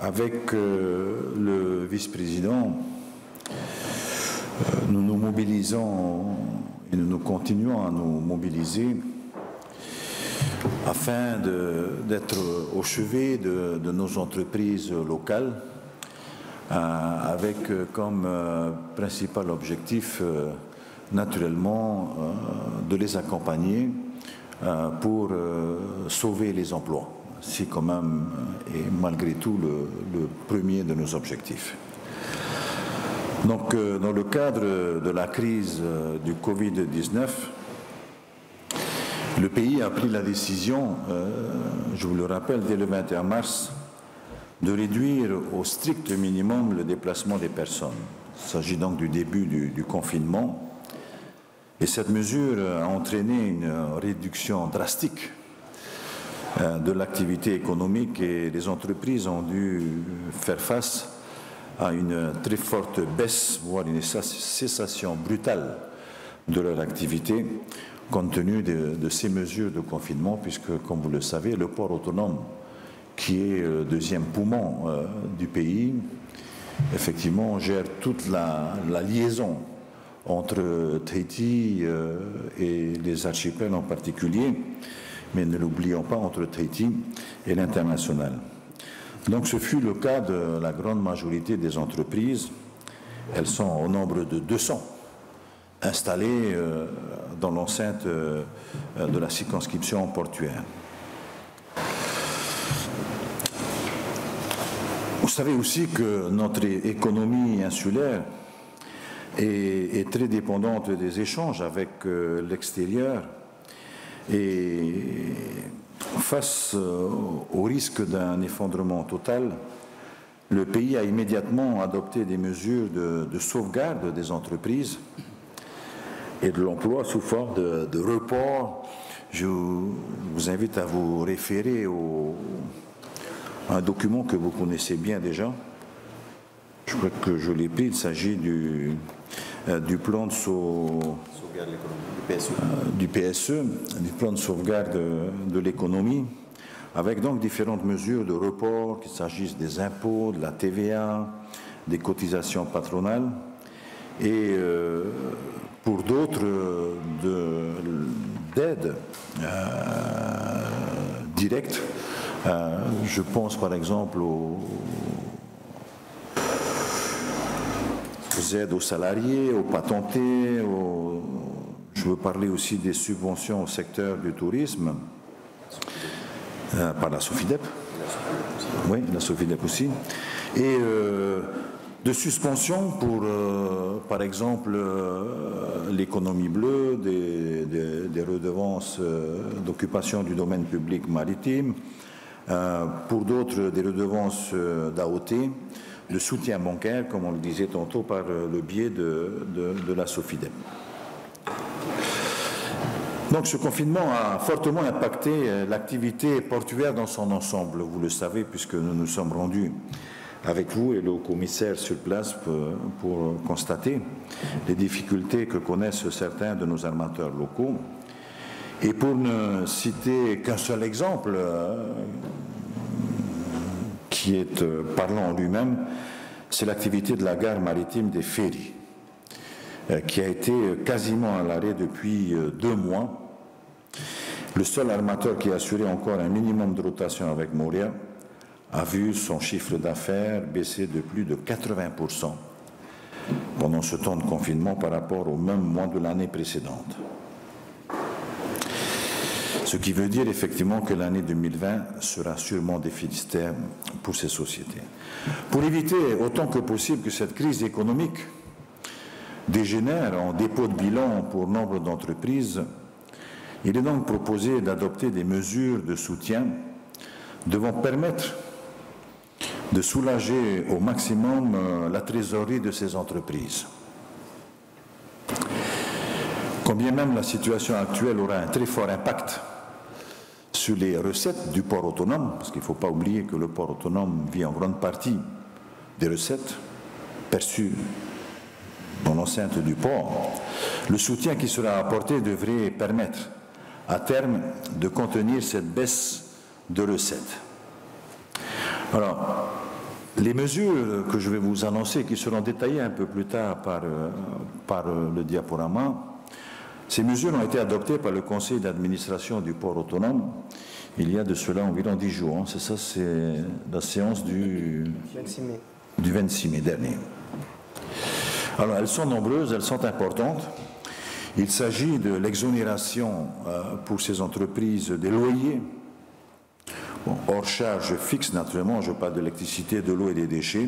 Avec le vice-président, nous nous mobilisons et nous continuons à nous mobiliser afin d'être au chevet de nos entreprises locales avec comme principal objectif naturellement de les accompagner pour sauver les emplois. C'est quand même et malgré tout le premier de nos objectifs. Donc dans le cadre de la crise du Covid-19, le pays a pris la décision, je vous le rappelle, dès le 21 mars, de réduire au strict minimum le déplacement des personnes. Il s'agit donc du début du confinement. Et cette mesure a entraîné une réduction drastique de l'activité économique et les entreprises ont dû faire face à une très forte baisse, voire une cessation brutale de leur activité, compte tenu de ces mesures de confinement, puisque, comme vous le savez, le port autonome, qui est le deuxième poumon du pays, effectivement, gère toute la liaison entre Tahiti et les archipels en particulier, mais ne l'oublions pas, entre Tahiti et l'international. Donc ce fut le cas de la grande majorité des entreprises. Elles sont au nombre de 200 installées dans l'enceinte de la circonscription portuaire. Vous savez aussi que notre économie insulaire est très dépendante des échanges avec l'extérieur et face au risque d'un effondrement total, le pays a immédiatement adopté des mesures de sauvegarde des entreprises et de l'emploi sous forme de report. Je vous invite à vous référer à un document que vous connaissez bien déjà. Je crois que je l'ai pris, il s'agit du plan de du PSE, du plan de sauvegarde de l'économie, avec donc différentes mesures de report, qu'il s'agisse des impôts, de la TVA, des cotisations patronales, et pour d'autres d'aides directes. Je pense par exemple aux aides aux salariés, aux patentés, je veux parler aussi des subventions au secteur du tourisme, par la Sofidep, oui, la Sofidep aussi, et de suspension pour, par exemple, l'économie bleue, des redevances d'occupation du domaine public maritime, pour d'autres des redevances d'AOT, de soutien bancaire, comme on le disait tantôt, par le biais de la Sofidep. Donc ce confinement a fortement impacté l'activité portuaire dans son ensemble, vous le savez, puisque nous nous sommes rendus avec vous et le commissaire sur place pour constater les difficultés que connaissent certains de nos armateurs locaux. Et pour ne citer qu'un seul exemple, qui est parlant en lui-même, c'est l'activité de la gare maritime des Ferries, qui a été quasiment à l'arrêt depuis 2 mois. Le seul armateur qui a assuré encore un minimum de rotation avec Moria a vu son chiffre d'affaires baisser de plus de 80% pendant ce temps de confinement par rapport au même mois de l'année précédente. Ce qui veut dire effectivement que l'année 2020 sera sûrement déficitaire pour ces sociétés. Pour éviter autant que possible que cette crise économique dégénère en dépôt de bilan pour nombre d'entreprises, il est donc proposé d'adopter des mesures de soutien devant permettre de soulager au maximum la trésorerie de ces entreprises. Quand bien même la situation actuelle aura un très fort impact sur les recettes du port autonome, parce qu'il ne faut pas oublier que le port autonome vit en grande partie des recettes perçues dans l'enceinte du port, le soutien qui sera apporté devrait permettre à terme de contenir cette baisse de recettes. Alors, Les mesures que je vais vous annoncer, qui seront détaillées un peu plus tard par le diaporama, ces mesures ont été adoptées par le conseil d'administration du port autonome il y a de cela environ 10 jours. Hein. C'est ça, c'est la séance du 26 mai dernier. Alors, elles sont nombreuses, elles sont importantes. Il s'agit de l'exonération pour ces entreprises des loyers, hors charge fixe naturellement, je parle de l'électricité, de l'eau et des déchets,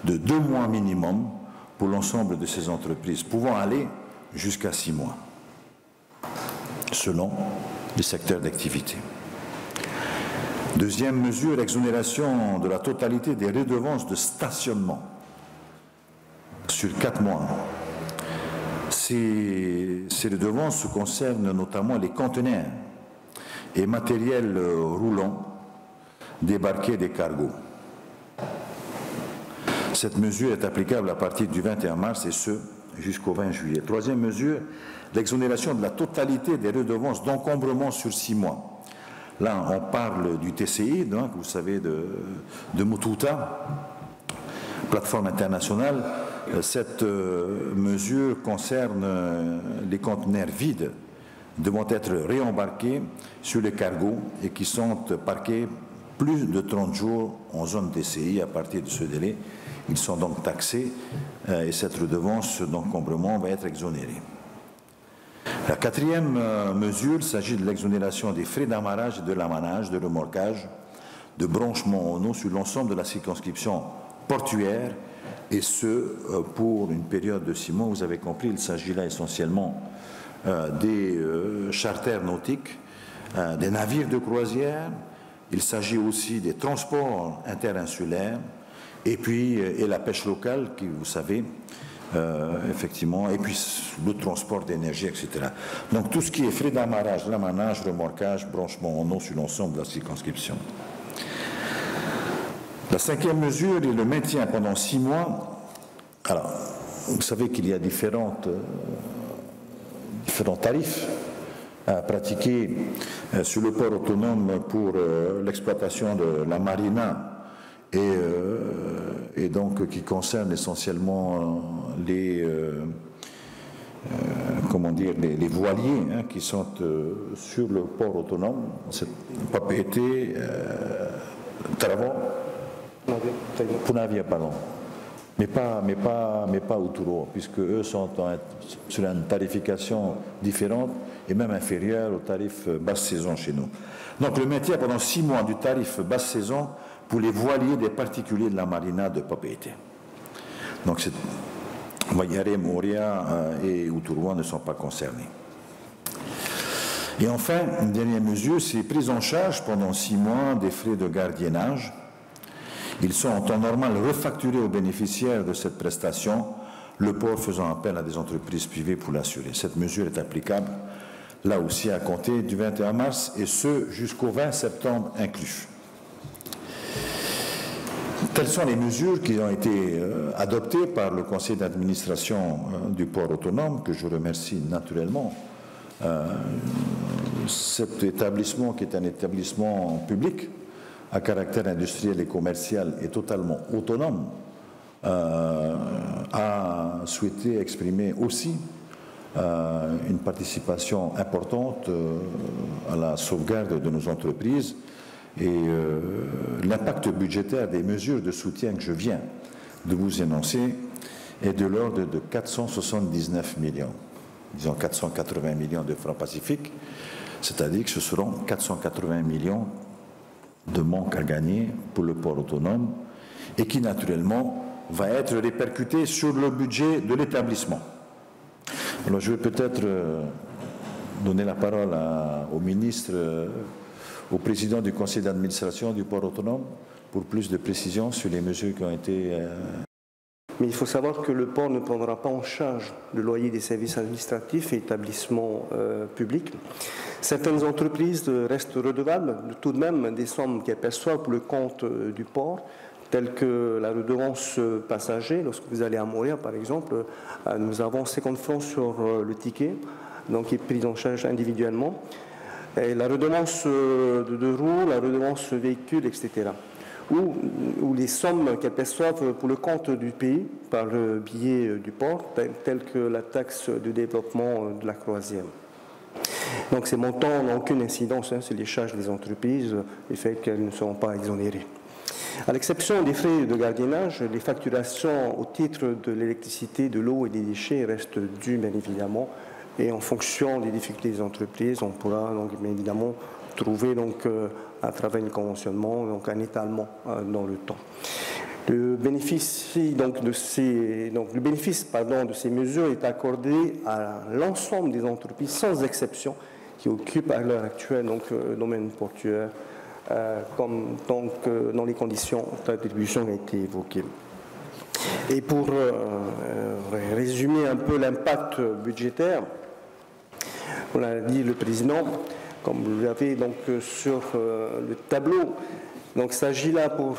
de 2 mois minimum pour l'ensemble de ces entreprises, pouvant aller jusqu'à 6 mois, selon les secteurs d'activité. Deuxième mesure, l'exonération de la totalité des redevances de stationnement sur 4 mois. Ces redevances concernent notamment les conteneurs et matériel roulant débarqués des cargos. Cette mesure est applicable à partir du 21 mars et ce, jusqu'au 20 juillet. Troisième mesure, l'exonération de la totalité des redevances d'encombrement sur 6 mois. Là, on parle du TCI, donc, vous savez, de Mututa, plateforme internationale. Cette mesure concerne les conteneurs vides devant être réembarqués sur les cargos et qui sont parqués plus de 30 jours en zone TCI. À partir de ce délai, ils sont donc taxés et cette redevance d'encombrement va être exonérée. La quatrième mesure, il s'agit de l'exonération des frais d'amarrage et de l'amanage, de remorquage, de branchement en eau sur l'ensemble de la circonscription portuaire, et ce, pour une période de 6 mois. Vous avez compris, il s'agit là essentiellement des charters nautiques, des navires de croisière, il s'agit aussi des transports interinsulaires, et puis et la pêche locale, qui, vous savez, effectivement, et puis le transport d'énergie, etc. Donc tout ce qui est frais d'amarrage, l'amanage, remorquage, branchement en eau sur l'ensemble de la circonscription. La cinquième mesure est le maintien pendant 6 mois. Alors, vous savez qu'il y a différents tarifs à pratiquer sur le port autonome pour l'exploitation de la marina et donc qui concerne essentiellement les voiliers qui sont sur le port autonome. C'est Papeete, Taravon, Punavia, pardon. Mais pas Uturo, puisque eux sont sur une tarification différente et même inférieure au tarif basse saison chez nous. Donc le maintien pendant 6 mois du tarif basse saison pour les voiliers des particuliers de la marina de Papeete. Donc Waiare, Moria et Uturo ne sont pas concernés. Et enfin, une dernière mesure, c'est prise en charge pendant 6 mois des frais de gardiennage. Ils sont en temps normal refacturés aux bénéficiaires de cette prestation, le port faisant appel à des entreprises privées pour l'assurer. Cette mesure est applicable, là aussi, à compter du 21 mars, et ce, jusqu'au 20 septembre inclus. Telles sont les mesures qui ont été adoptées par le conseil d'administration du port autonome, que je remercie naturellement. Cet établissement, qui est un établissement public, à caractère industriel et commercial est totalement autonome, a souhaité exprimer aussi une participation importante à la sauvegarde de nos entreprises et l'impact budgétaire des mesures de soutien que je viens de vous énoncer est de l'ordre de 479 millions, disons 480 millions de francs pacifiques, c'est-à-dire que ce seront 480 millions de manque à gagner pour le port autonome et qui naturellement va être répercuté sur le budget de l'établissement. Alors je vais peut-être donner la parole au ministre, au président du conseil d'administration du port autonome pour plus de précisions sur les mesures qui ont été... Mais il faut savoir que le port ne prendra pas en charge le loyer des services administratifs et établissements publics. Certaines entreprises restent redevables tout de même des sommes qu'elles perçoivent pour le compte du port, telles que la redevance passager. Lorsque vous allez à Moria, par exemple, nous avons 50 francs sur le ticket, donc qui est prise en charge individuellement. Et la redevance de roues, la redevance véhicule, etc. ou les sommes qu'elles perçoivent pour le compte du pays par le biais du port, telles que la taxe de développement de la croisière. Donc ces montants n'ont aucune incidence sur les charges des entreprises, le fait qu'elles ne seront pas exonérées. À l'exception des frais de gardiennage, les facturations au titre de l'électricité, de l'eau et des déchets restent dues, bien évidemment, et en fonction des difficultés des entreprises, on pourra donc bien évidemment trouver donc, à travers un conventionnement donc, un étalement dans le temps. Le bénéfice, de ces mesures est accordé à l'ensemble des entreprises, sans exception, qui occupent à l'heure actuelle le domaine portuaire, comme dans les conditions d'attribution qui ont été évoquées. Et pour résumer un peu l'impact budgétaire, on l'a dit le président, comme vous l'avez donc sur le tableau. Donc il s'agit là pour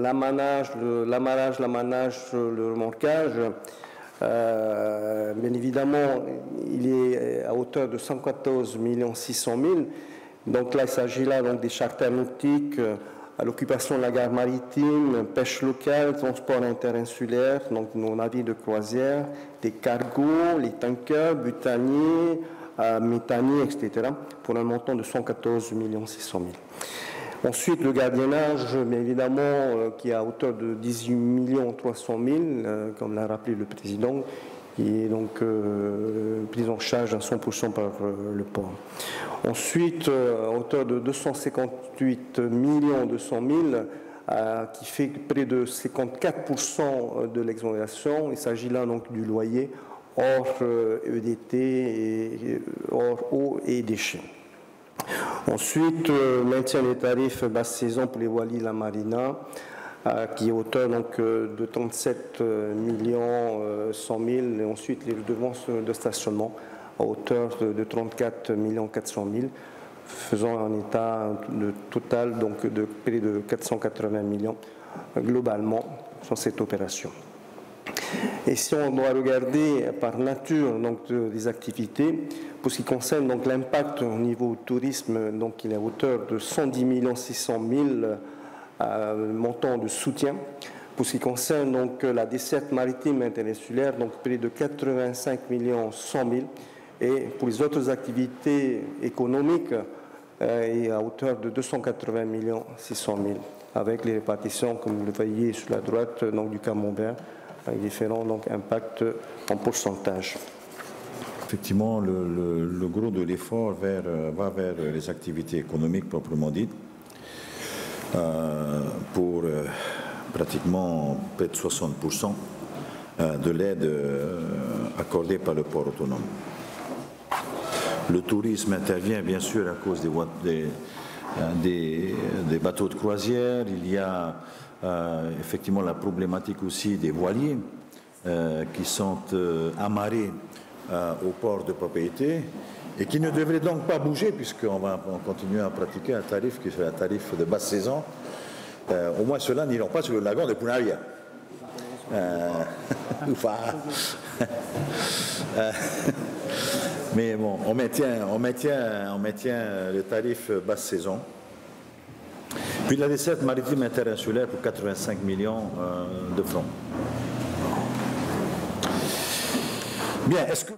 l'amarrage, le remorquage. Bien évidemment, il est à hauteur de 114 600 000. Donc là, il s'agit là donc, des charters nautiques, à l'occupation de la gare maritime, pêche locale, transport interinsulaire, donc nos navires de croisière, des cargos, les tankers, butaniers, méthaniers, etc., pour un montant de 114 600 000. Ensuite, le gardiennage, bien évidemment, qui est à hauteur de 18 300 000, comme l'a rappelé le président, qui est donc pris en charge à 100% par le port. Ensuite, à hauteur de 258 200 000, qui fait près de 54% de l'exonération. Il s'agit là donc du loyer hors EDT, et hors eau et déchets. Ensuite, maintien des tarifs basse saison pour les voiliers de la marina, qui est hauteur donc, de 37 100 000, et ensuite les redevances de stationnement à hauteur de 34 400 000, faisant un état de total donc, de près de 480 millions globalement sur cette opération. Et si on doit regarder par nature donc, des activités, pour ce qui concerne donc l'impact au niveau tourisme, donc il est à hauteur de 110 600 000 montant de soutien. Pour ce qui concerne donc la desserte maritime interinsulaire, donc près de 85 100 000. Et pour les autres activités économiques, il est à hauteur de 280 600 000, avec les répartitions, comme vous le voyez sur la droite, donc du camembert, avec différents donc, impacts en pourcentage. Effectivement, le gros de l'effort va vers les activités économiques proprement dites, pour pratiquement près de 60% de l'aide accordée par le port autonome. Le tourisme intervient bien sûr à cause des bateaux de croisière. Il y a effectivement la problématique aussi des voiliers qui sont amarrés au port de propriété et qui ne devraient donc pas bouger puisqu'on va continuer à pratiquer un tarif qui est un tarif de basse saison. Au moins ceux-là n'iront pas sur le lagon de Punaria. Mais bon, on maintient le tarif basse saison. Puis la desserte maritime interinsulaire pour 85 millions de francs. Bien, est-ce que...